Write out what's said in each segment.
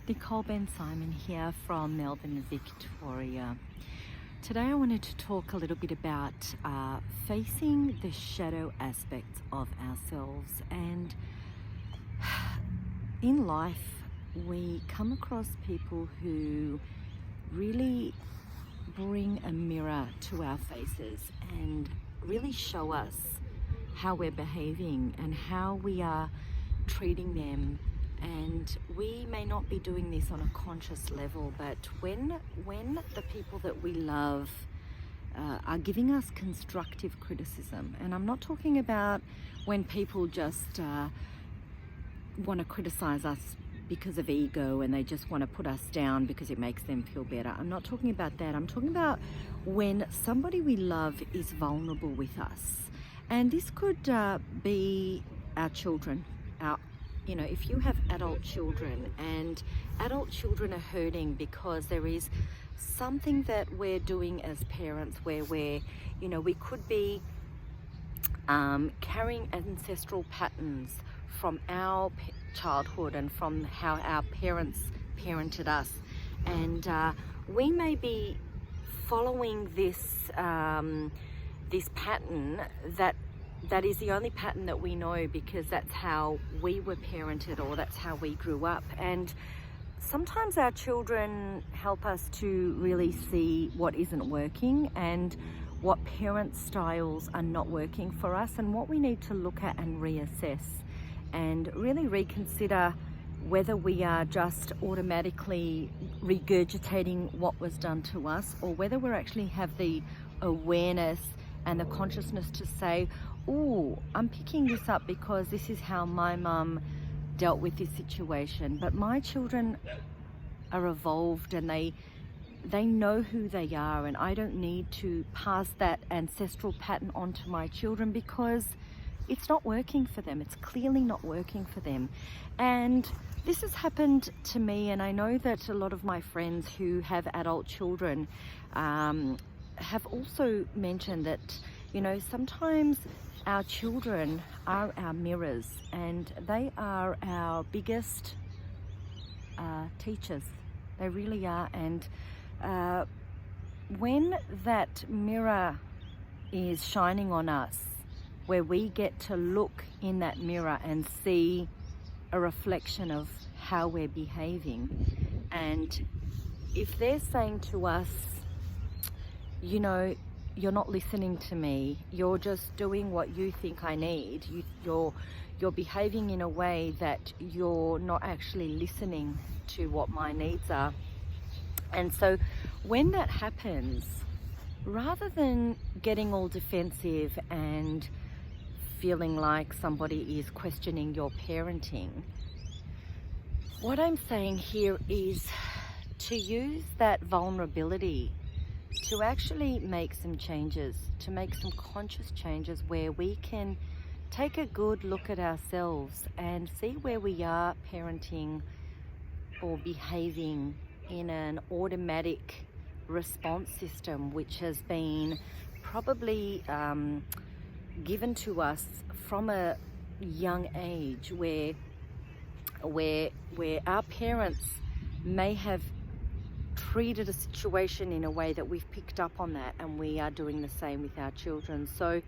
Nicole Ben Simon here from Melbourne, Victoria. Today I wanted to talk a little bit about facing the shadow aspects of ourselves. And in life we come across people who really bring a mirror to our faces and really show us how we're behaving and how we are treating them. And we may not be doing this on a conscious level, but when the people that we love are giving us constructive criticism, and I'm not talking about when people just want to criticize us because of ego and they just want to put us down because it makes them feel better. I'm not talking about that. I'm talking about when somebody we love is vulnerable with us. And this could be our children, if you have adult children and adult children are hurting because there is something that we're doing as parents where we could be carrying ancestral patterns from our childhood and from how our parents parented us, and we may be following this pattern that is the only pattern that we know because that's how we were parented or that's how we grew up. And sometimes our children help us to really see what isn't working and what parent styles are not working for us, and what we need to look at and reassess and really reconsider whether we are just automatically regurgitating what was done to us, or whether we actually have the awareness and the consciousness to say, oh, I'm picking this up because this is how my mum dealt with this situation. But my children are evolved and they know who they are, and I don't need to pass that ancestral pattern on to my children because it's not working for them. It's clearly not working for them. And this has happened to me, and I know that a lot of my friends who have adult children have also mentioned that, sometimes our children are our mirrors and they are our biggest teachers. They really are. And when that mirror is shining on us, where we get to look in that mirror and see a reflection of how we're behaving, and if they're saying to us, you're not listening to me, you're just doing what you think I need, you're behaving in a way that you're not actually listening to what my needs are. And so when that happens, rather than getting all defensive and feeling like somebody is questioning your parenting, what I'm saying here is to use that vulnerability to actually make some changes, to make some conscious changes where we can take a good look at ourselves and see where we are parenting or behaving in an automatic response system, which has been probably given to us from a young age, where our parents may have treated a situation in a way that we've picked up on that, and we are doing the same with our children. So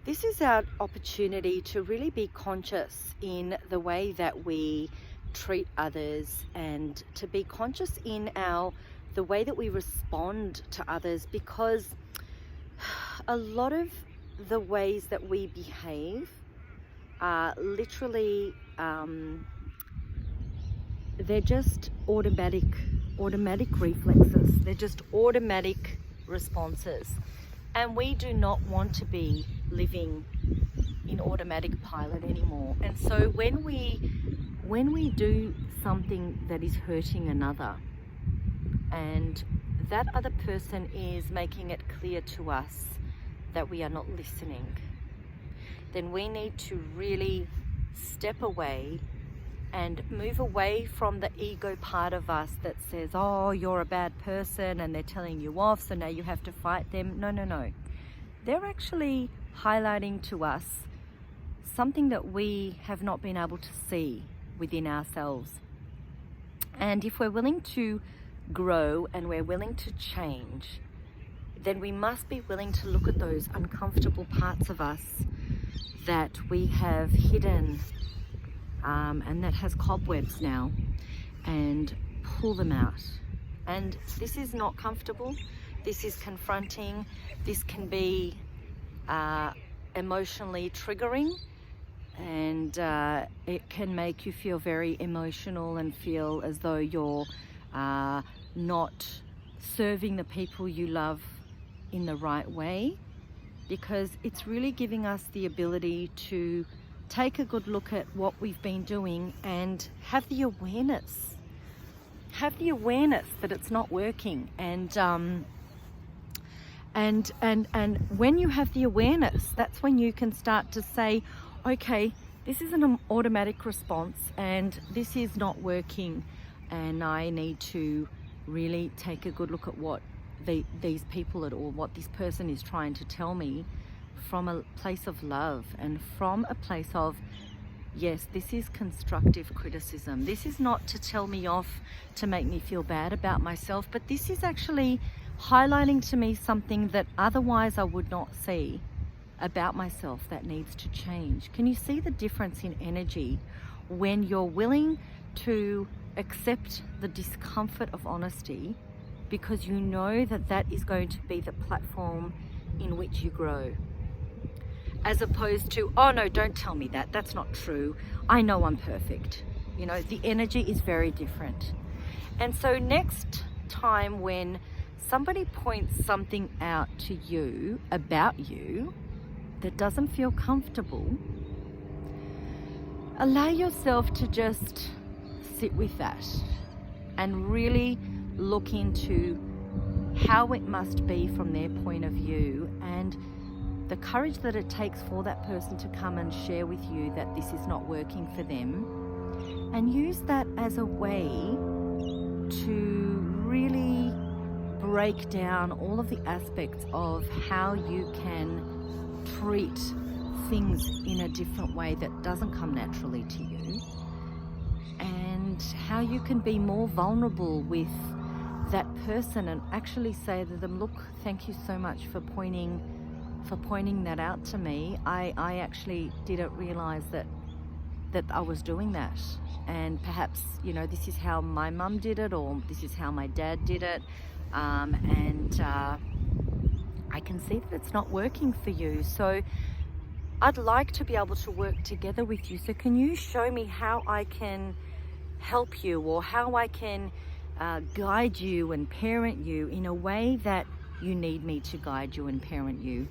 this is our opportunity to really be conscious in the way that we treat others, and to be conscious in the way that we respond to others, because a lot of the ways that we behave are literally they're just automatic reflexes. They're just automatic responses, and we do not want to be living in automatic pilot anymore. And so when we do something that is hurting another, and that other person is making it clear to us that we are not listening, then we need to really step away and move away from the ego part of us that says, oh, you're a bad person and they're telling you off, so now you have to fight them. No. They're actually highlighting to us something that we have not been able to see within ourselves. And if we're willing to grow and we're willing to change, then we must be willing to look at those uncomfortable parts of us that we have hidden and that has cobwebs now, and pull them out. And this is not comfortable. This is confronting. This can be emotionally triggering, and it can make you feel very emotional and feel as though you're not serving the people you love in the right way, because it's really giving us the ability to take a good look at what we've been doing and have the awareness that it's not working. And when you have the awareness, that's when you can start to say, okay, this is an automatic response and this is not working, and I need to really take a good look at what these people or what this person is trying to tell me, from a place of love and from a place of, yes, this is constructive criticism. This is not to tell me off to make me feel bad about myself, but this is actually highlighting to me something that otherwise I would not see about myself that needs to change. Can you see the difference in energy when you're willing to accept the discomfort of honesty, because you know that that is going to be the platform in which you grow? As opposed to, oh no, don't tell me that, that's not true, I know I'm perfect. You know, the energy is very different. And so next time when somebody points something out to you about you that doesn't feel comfortable, allow yourself to just sit with that and really look into how it must be from their point of view, and the courage that it takes for that person to come and share with you that this is not working for them, and use that as a way to really break down all of the aspects of how you can treat things in a different way that doesn't come naturally to you, and how you can be more vulnerable with that person and actually say to them, look, thank you so much for pointing that out to me. I actually didn't realize that I was doing that, and perhaps, you know, this is how my mum did it, or this is how my dad did it, and I can see that it's not working for you, so I'd like to be able to work together with you. So can you show me how I can help you, or how I can guide you and parent you in a way that you need me to guide you and parent you?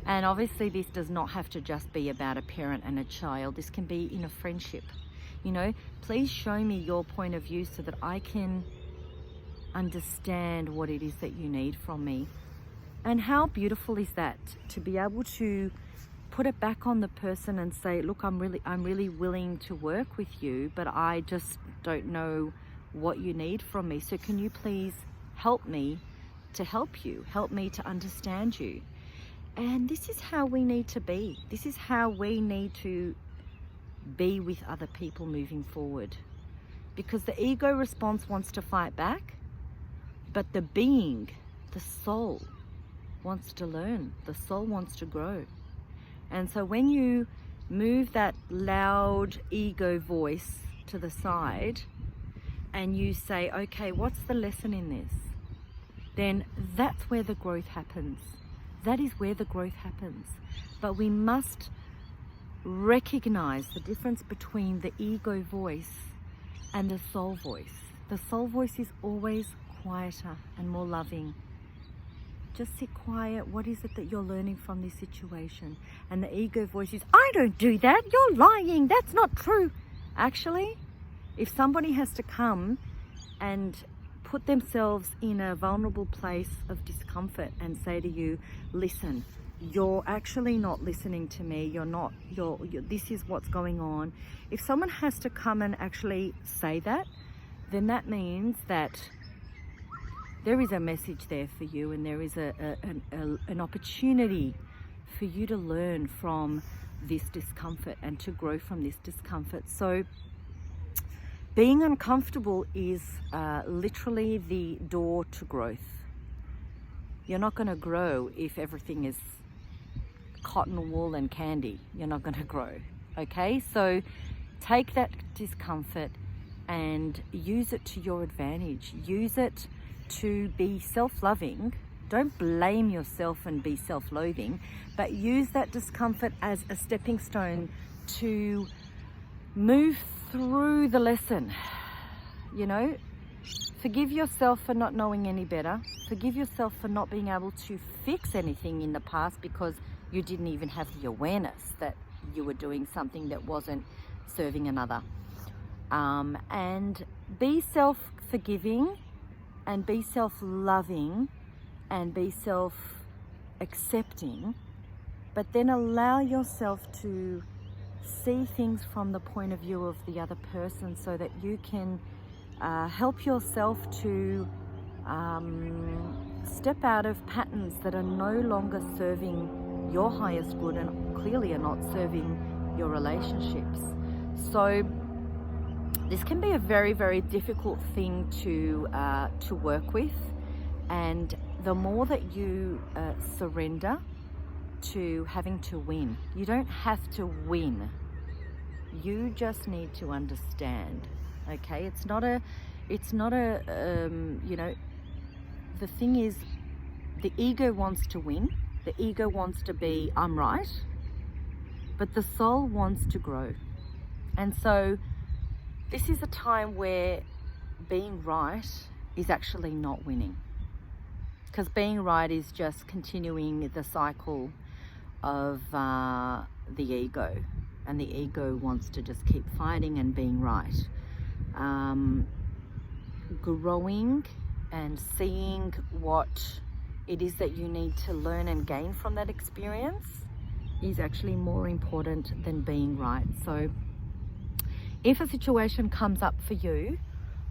And obviously this does not have to just be about a parent and a child. This can be in a friendship. You know, please show me your point of view so that I can understand what it is that you need from me. And how beautiful is that, to be able to put it back on the person and say, look, I'm really willing to work with you, but I just don't know what you need from me. So can you please help me to help you, help me to understand you? And this is how we need to be. This is how we need to be with other people moving forward. Because the ego response wants to fight back, but the being, the soul, wants to learn. The soul wants to grow. And so when you move that loud ego voice to the side and you say, okay, what's the lesson in this? Then that's where the growth happens. That is where the growth happens. But we must recognize the difference between the ego voice and the soul voice. The soul voice is always quieter and more loving. Just sit quiet. What is it that you're learning from this situation? And the ego voice is, I don't do that. You're lying. That's not true. Actually, if somebody has to come and put themselves in a vulnerable place of discomfort and say to you, listen, you're actually not listening to me. This is what's going on. If someone has to come and actually say that, then that means that there is a message there for you, and there is an opportunity for you to learn from this discomfort and to grow from this discomfort. So Being uncomfortable is literally the door to growth. You're not going to grow if everything is cotton wool and candy. You're not going to grow. Okay, so take that discomfort and use it to your advantage. Use it to be self-loving. Don't blame yourself and be self-loathing, but use that discomfort as a stepping stone to move through the lesson. You know, forgive yourself for not knowing any better. Forgive yourself for not being able to fix anything in the past because you didn't even have the awareness that you were doing something that wasn't serving another. And be self-forgiving and be self-loving and be self-accepting, but then allow yourself to see things from the point of view of the other person so that you can help yourself to step out of patterns that are no longer serving your highest good and clearly are not serving your relationships. So this can be a very, very difficult thing to work with, and the more that you surrender to having to win, you don't have to win. You just need to understand. Okay, it's not a you know, the thing is, the ego wants to win. The ego wants to be, I'm right, but the soul wants to grow. And so this is a time where being right is actually not winning, because being right is just continuing the cycle of the ego, and the ego wants to just keep fighting and being right. Growing and seeing what it is that you need to learn and gain from that experience is actually more important than being right. So if a situation comes up for you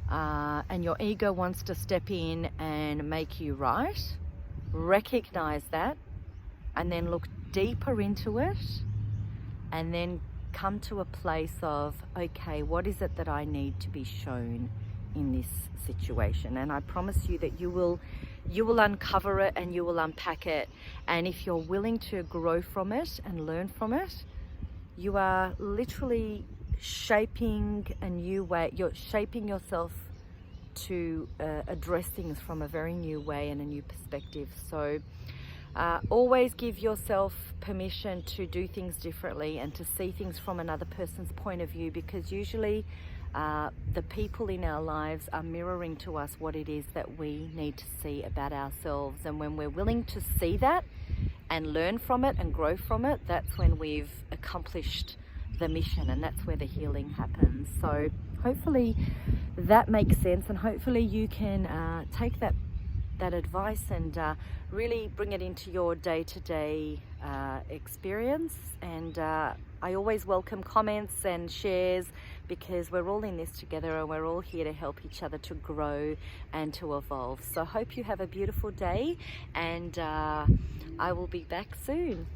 and your ego wants to step in and make you right, recognize that and then look deeper into it and then come to a place of, okay, what is it that I need to be shown in this situation? And I promise you that you will uncover it and you will unpack it. And if you're willing to grow from it and learn from it, you are literally shaping a new way. You're shaping yourself to address things from a very new way and a new perspective. So always give yourself permission to do things differently and to see things from another person's point of view, because usually the people in our lives are mirroring to us what it is that we need to see about ourselves. And when we're willing to see that and learn from it and grow from it, that's when we've accomplished the mission, and that's where the healing happens. So hopefully that makes sense, and hopefully you can take that advice and really bring it into your day-to-day experience. And I always welcome comments and shares, because we're all in this together and we're all here to help each other to grow and to evolve. So I hope you have a beautiful day, and I will be back soon.